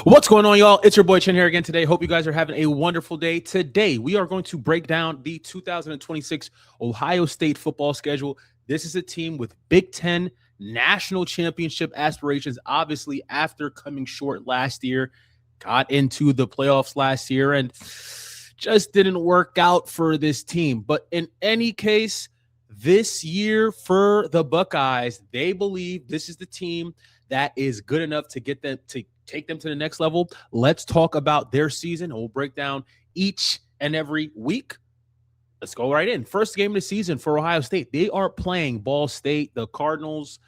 What's going on, y'all? It's your boy Chen here again today. Hope you guys are having a wonderful day. Today, we are going to break down the 2026 Ohio State football schedule. This is a team with Big Ten national championship aspirations, obviously, after coming short last year, got into the playoffs last year, and just didn't work out for this team. But in any case, this year for the Buckeyes, they believe this is the team that is good enough to get them to take them to the next level. Let's talk about their season, and we'll break down each and every week. Let's go right in. First game of the season for Ohio State. They are playing Ball State, the Cardinals.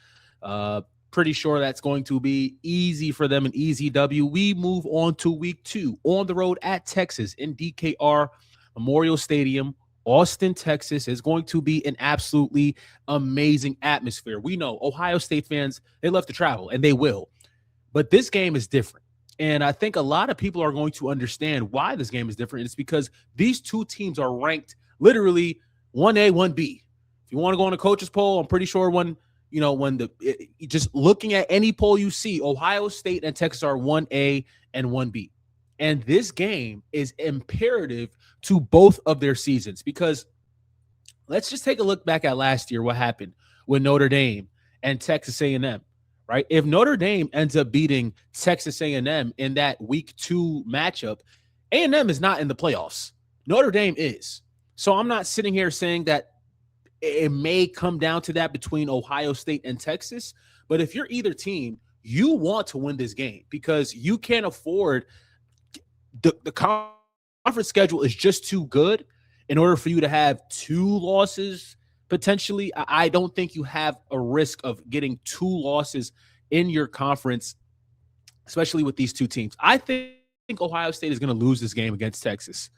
Pretty sure that's going to be easy for them, an easy W. We move on to week 2 on the road at Texas in DKR Memorial Stadium. Austin, Texas is going to be an absolutely amazing atmosphere. We know Ohio State fans, they love to travel, and they will. But this game is different. And I think a lot of people are going to understand why this game is different. It's because these two teams are ranked literally 1A, 1B. If you want to go on a coach's poll, I'm pretty sure just looking at any poll you see, Ohio State and Texas are 1A and 1B. And this game is imperative to both of their seasons, because let's just take a look back at last year, what happened with Notre Dame and Texas A&M, right? If Notre Dame ends up beating Texas A&M in that week 2 matchup, A&M is not in the playoffs. Notre Dame is. So I'm not sitting here saying that it may come down to that between Ohio State and Texas, but if you're either team, you want to win this game because you can't afford the conference schedule is just too good in order for you to have 2 losses potentially. I don't think you have a risk of getting 2 losses in your conference, especially with these two teams. I think Ohio State is going to lose this game against Texas.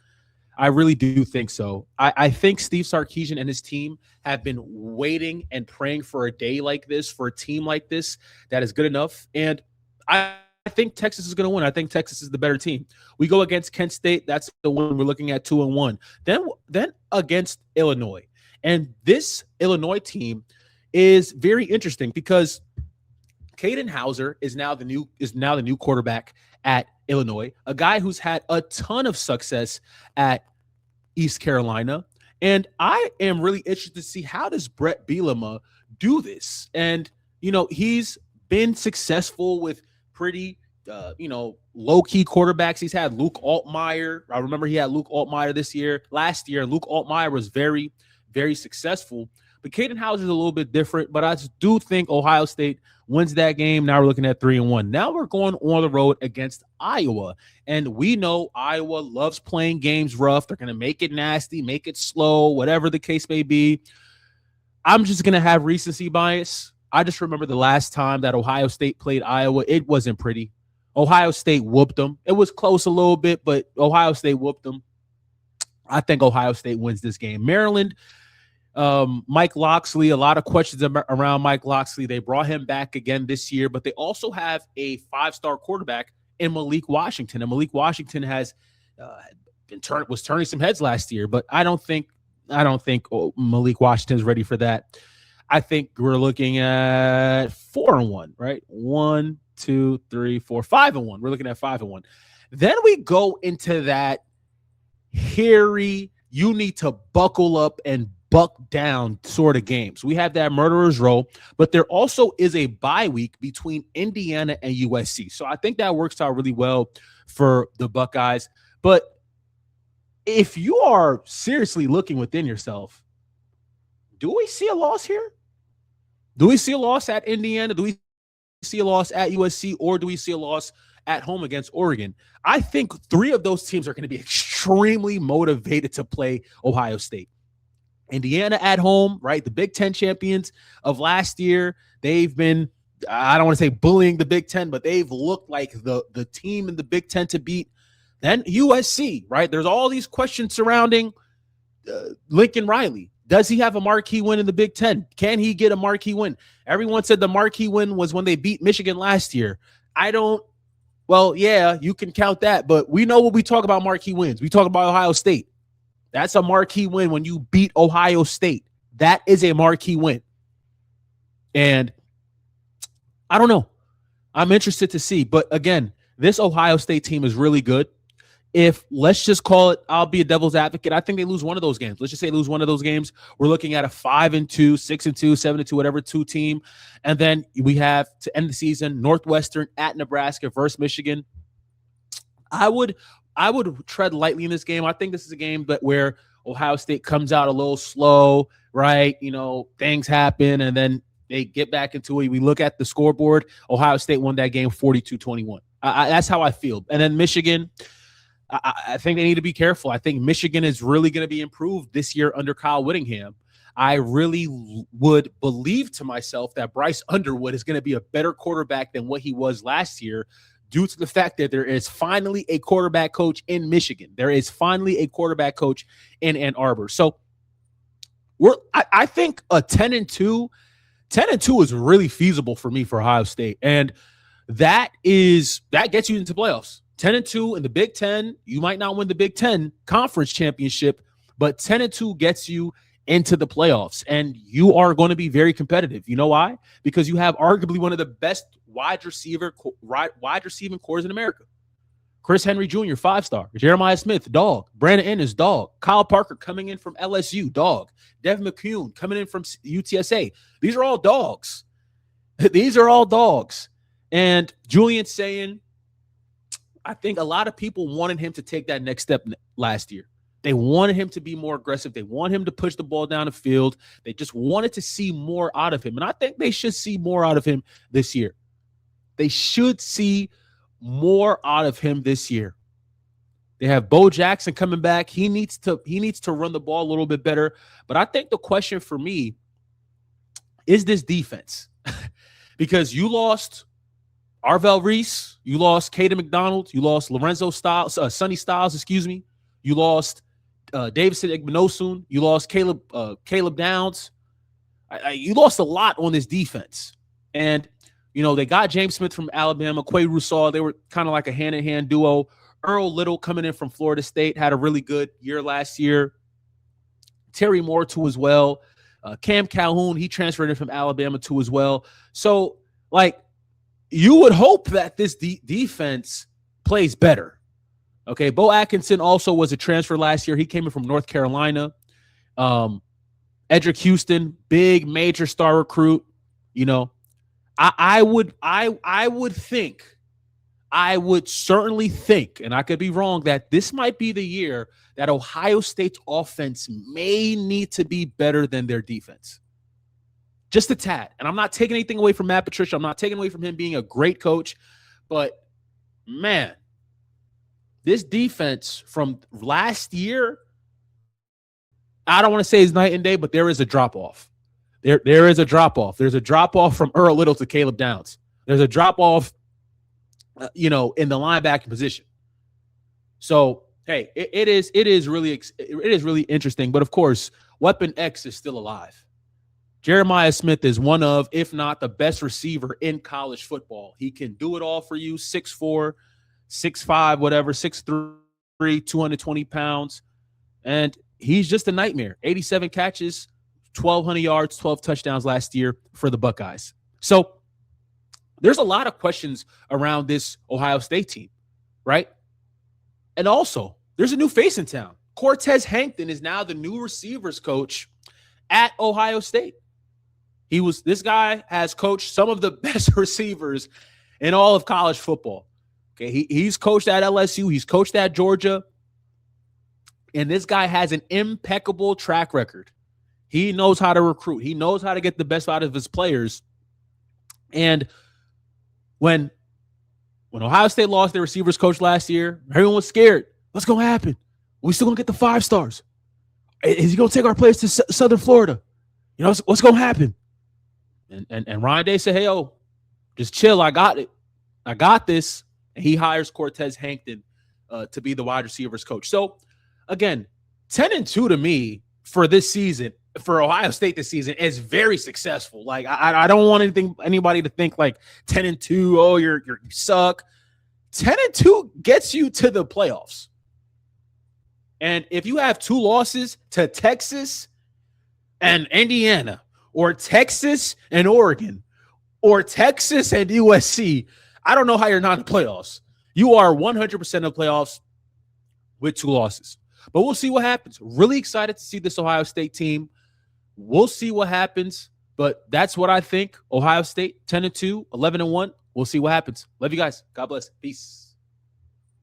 I really do think so. I think Steve Sarkisian and his team have been waiting and praying for a day like this, for a team like this that is good enough. And I think Texas is going to win. I think Texas is the better team. We go against Kent State. That's the one we're looking at 2-1. Then against Illinois. And this Illinois team is very interesting because Caden Hauser is now the new quarterback at Illinois, a guy who's had a ton of success at East Carolina. And I am really interested to see, how does Brett Bielema do this? And, he's been successful with pretty, low-key quarterbacks. He's had Luke Altmaier. I remember he had Luke Altmaier last year. Luke Altmaier was very, very successful. But Caden Hauser is a little bit different, but I do think Ohio State wins that game. Now we're looking at 3-1. Now we're going on the road against Iowa, and we know Iowa loves playing games rough. They're going to make it nasty, make it slow, whatever the case may be. I'm just going to have recency bias. I just remember the last time that Ohio State played Iowa, it wasn't pretty. Ohio State whooped them. It was close a little bit, but Ohio State whooped them. I think Ohio State wins this game. Maryland, Mike Locksley, a lot of questions around Mike Locksley. They brought him back again this year, but they also have a 5-star quarterback in Malik Washington. And Malik Washington has was turning some heads last year, but I don't think Malik Washington is ready for that. I think we're looking at 4-1, right? 1, 2, 3, 4, 5-1. We're looking at 5-1. Then we go into that hairy, you need to buckle up and buck down sort of games. We have that murderer's row, but there also is a bye week between Indiana and USC. So I think that works out really well for the Buckeyes. But if you are seriously looking within yourself, do we see a loss here? Do we see a loss at Indiana? Do we see a loss at USC? Or do we see a loss at home against Oregon? I think 3 of those teams are going to be extremely motivated to play Ohio State. Indiana at home, right? The Big Ten champions of last year. They've been, I don't want to say bullying the Big Ten, but they've looked like the team in the Big Ten to beat. Then USC, right? There's all these questions surrounding Lincoln Riley. Does he have a marquee win in the Big Ten? Can he get a marquee win? Everyone said the marquee win was when they beat Michigan last year. Well, yeah, you can count that, but we know when we talk about marquee wins. We talk about Ohio State. That's a marquee win when you beat Ohio State. That is a marquee win. And I don't know. I'm interested to see. But again, this Ohio State team is really good. If let's just call it, I'll be a devil's advocate, I think they lose one of those games. Let's just say lose one of those games. We're looking at a 5-2, 6-2, 7-2, whatever 2 team. And then we have to end the season, Northwestern at Nebraska versus Michigan. I would tread lightly in this game. I think this is a game where Ohio State comes out a little slow, right? Things happen, and then they get back into it. We look at the scoreboard. Ohio State won that game 42-21. That's how I feel. And then Michigan, I think they need to be careful. I think Michigan is really going to be improved this year under Kyle Whittingham. I really would believe to myself that Bryce Underwood is going to be a better quarterback than what he was last year due to the fact that there is finally a quarterback coach in Michigan. There is finally a quarterback coach in Ann Arbor. So I think a 10-2 is really feasible for me for Ohio State. And that gets you into playoffs. 10-2 in the Big Ten. You might not win the Big Ten conference championship, but 10-2 gets you into the playoffs, and you are going to be very competitive. You know why? Because you have arguably one of the best wide receiving cores in America. Chris Henry Jr., 5-star. Jeremiah Smith, dog. Brandon Ennis, dog. Kyle Parker coming in from LSU, dog. Devin McCune coming in from UTSA. These are all dogs. These are all dogs. And Julian saying, I think a lot of people wanted him to take that next step last year. They wanted him to be more aggressive. They want him to push the ball down the field. They just wanted to see more out of him. And I think they should see more out of him this year. They should see more out of him this year. They have Bo Jackson coming back. He needs to run the ball a little bit better. But I think the question for me is this defense. Because you lost Arvell Reese, you lost Caden McDonald, you lost Lorenzo Styles, Sonny Styles, excuse me. You lost Davison Igbinosun. You lost Caleb Downs. You lost a lot on this defense. And, they got James Smith from Alabama, Quay Rousseau. They were kind of like a hand-in-hand duo. Earl Little coming in from Florida State had a really good year last year. Terry Moore too as well. Cam Calhoun, he transferred in from Alabama too as well. So, you would hope that this defense plays better. Okay, Bo Atkinson also was a transfer last year. He came in from North Carolina. Edric Houston, big major star recruit. I would certainly think, and I could be wrong, that this might be the year that Ohio State's offense may need to be better than their defense. Just a tad. And I'm not taking anything away from Matt Patricia. I'm not taking away from him being a great coach. But, man, this defense from last year, I don't want to say it's night and day, but there is a drop-off. There is a drop-off. There's a drop-off from Earl Little to Caleb Downs. There's a drop-off, in the linebacker position. So, hey, it is really interesting. But, of course, Weapon X is still alive. Jeremiah Smith is one of, if not the best receiver in college football. He can do it all for you, 6'4", 6'5", whatever, 6'3", 220 pounds. And he's just a nightmare. 87 catches, 1,200 yards, 12 touchdowns last year for the Buckeyes. So there's a lot of questions around this Ohio State team, right? And also, there's a new face in town. Cortez Hankton is now the new receivers coach at Ohio State. This guy has coached some of the best receivers in all of college football. Okay, he's coached at LSU, he's coached at Georgia, and this guy has an impeccable track record. He knows how to recruit. He knows how to get the best out of his players. And when Ohio State lost their receivers coach last year, everyone was scared. What's going to happen? We still going to get the 5 stars? Is he going to take our players to Southern Florida? What's going to happen? And Ryan Day said, hey, just chill. I got it. I got this. And he hires Cortez Hankton to be the wide receivers coach. So, again, 10-2 to me for this season, for Ohio State this season, is very successful. I don't want anybody to think 10-2, oh, you suck. 10-2 gets you to the playoffs. And if you have 2 losses to Texas and Indiana, or Texas and Oregon, or Texas and USC, I don't know how you're not in the playoffs. You are 100% of the playoffs with 2 losses. But we'll see what happens. Really excited to see this Ohio State team. We'll see what happens. But that's what I think. Ohio State, 10-2, 11-1. We'll see what happens. Love you guys. God bless. Peace.